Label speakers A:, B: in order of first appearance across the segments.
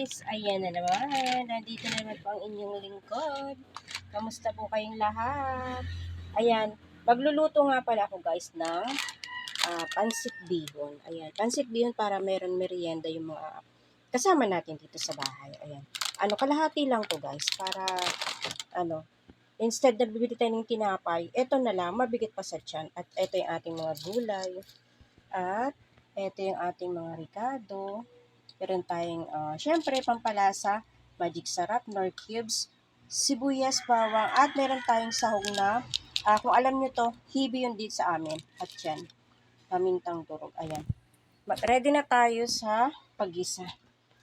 A: guys, ayan na naman. Nandito na naman po ang inyong lingkod. Kamusta po kayong lahat? Ayan, magluluto nga pala ako guys ng pansit bihon. Ayan, pansit bihon para meron merienda yung mga kasama natin dito sa bahay. Ayan, kalahati lang to guys para instead na bibili tayo ng tinapay, eto na lang, mabigat pa sa tiyan. At eto yung ating mga gulay. At eto yung ating mga ricado. Meron tayong, syempre, pampalasa, magic sarap, nor cubes, sibuyas, bawang, at meron tayong sahog na, kung alam nyo to, hibi yun dito sa amin. At yan, pamintang durog. Ayan. Ready na tayo sa paggisa.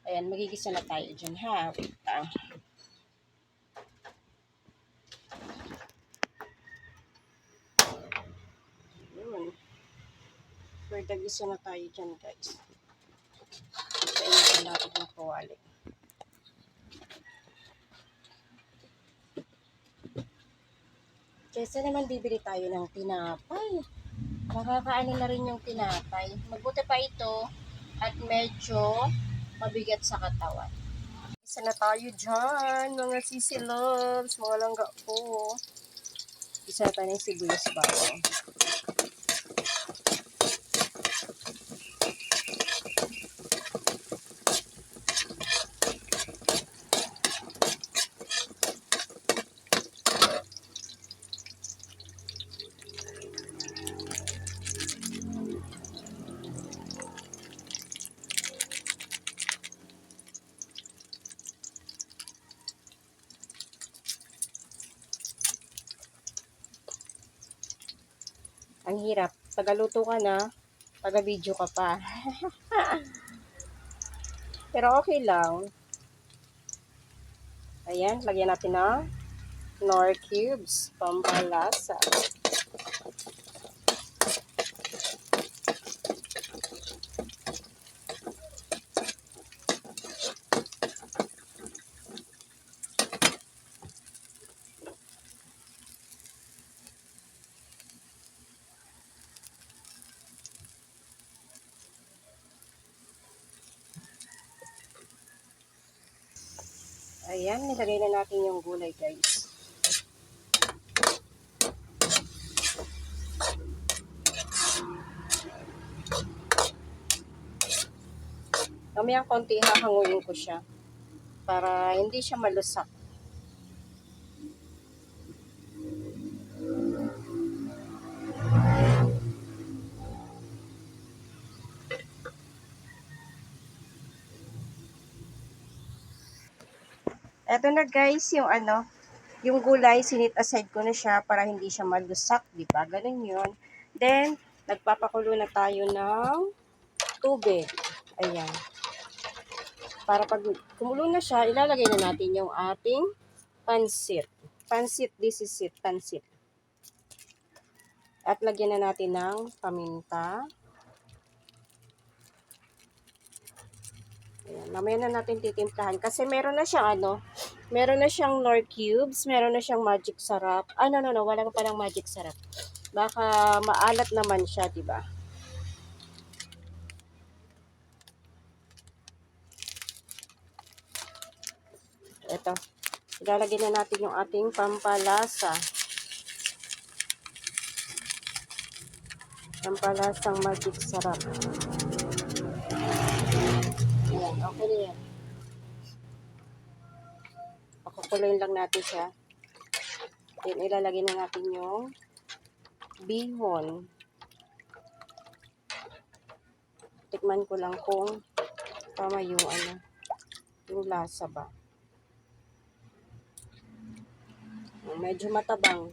A: Ayan, magigisa na tayo dyan, ha? Wait lang. Yun. Gisa na tayo dyan, guys. Sa inyo natin ng kawali. Kesa naman bibili tayo ng tinapay. Makakaano na rin yung tinapay. Mabuti pa ito at medyo mabigat sa katawan. Isa na tayo dyan, mga sisilobs, mga langga po. Isa na tayo ng sibuyas bawang. Ang hirap. Tagaluto ka na, taga-video ka pa. Pero okay lang. Ayan, lagyan natin ng nor cubes, pampalasa. Ayan, nilagay na natin yung gulay, guys. Kamayang konti hahanguin ko siya para hindi siya malusak. Eto na guys, yung gulay, sinit aside ko na siya para hindi siya malusak, di ba? Ganun yun. Then, nagpapakulo na tayo ng tubig. Ayan. Para pag kumulo na siya, ilalagay na natin yung ating pansit. Pansit, this is it, pansit. At lagyan na natin ng paminta. Ayan, mamaya na natin titimplahan. Kasi meron na siyang meron na siyang nor cubes, meron na siyang magic sarap. No, wala pa ng magic sarap. Baka maalat naman siya, di ba? Ito. Ilalagay na natin yung ating pampalasa. Pampalasang magic sarap. Ayan, okay na yan. Pakukuloyin lang natin siya. Then, ilalagay na natin yung bihon. Tikman ko lang kung tama yung yung lasa ba. Medyo matabang.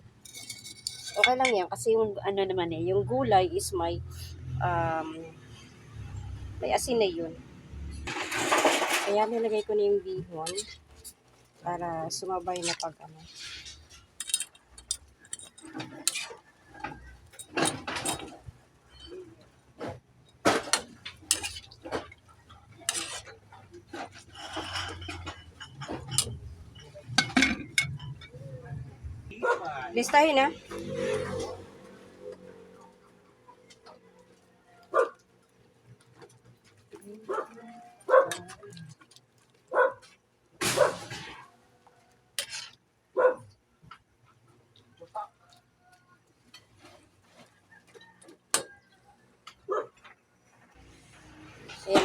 A: Okay lang yan kasi yung naman yung gulay is may asin na yun. Kaya nilagay ko na yung bihon para sumabay na pag listahin na.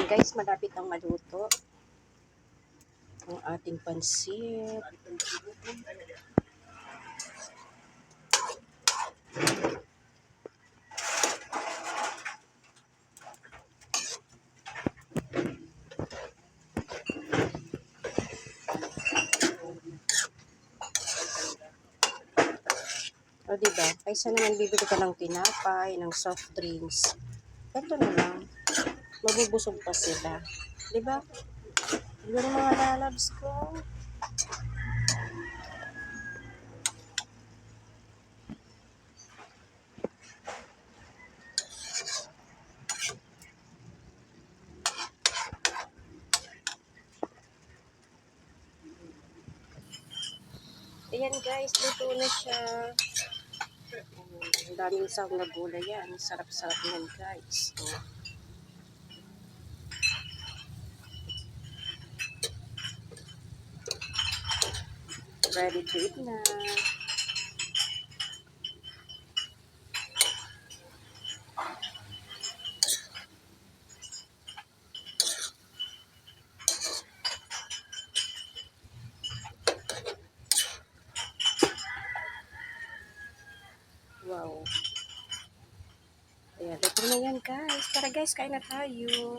A: Ayan guys, malapit ang maluto ang ating pansit. O diba, kaysa naman bibili ka ng tinapay, ng soft drinks, ito na lang, mabubusog pa sila. Diba? Yun mga lalabs ko. Ayan guys, luto na siya. Ang daming sahog na gulay yan. Sarap-sarap yan guys. Oh. Ready to eat na. Wow. Ayan, luto na yan guys. Tara guys, kain na tayo.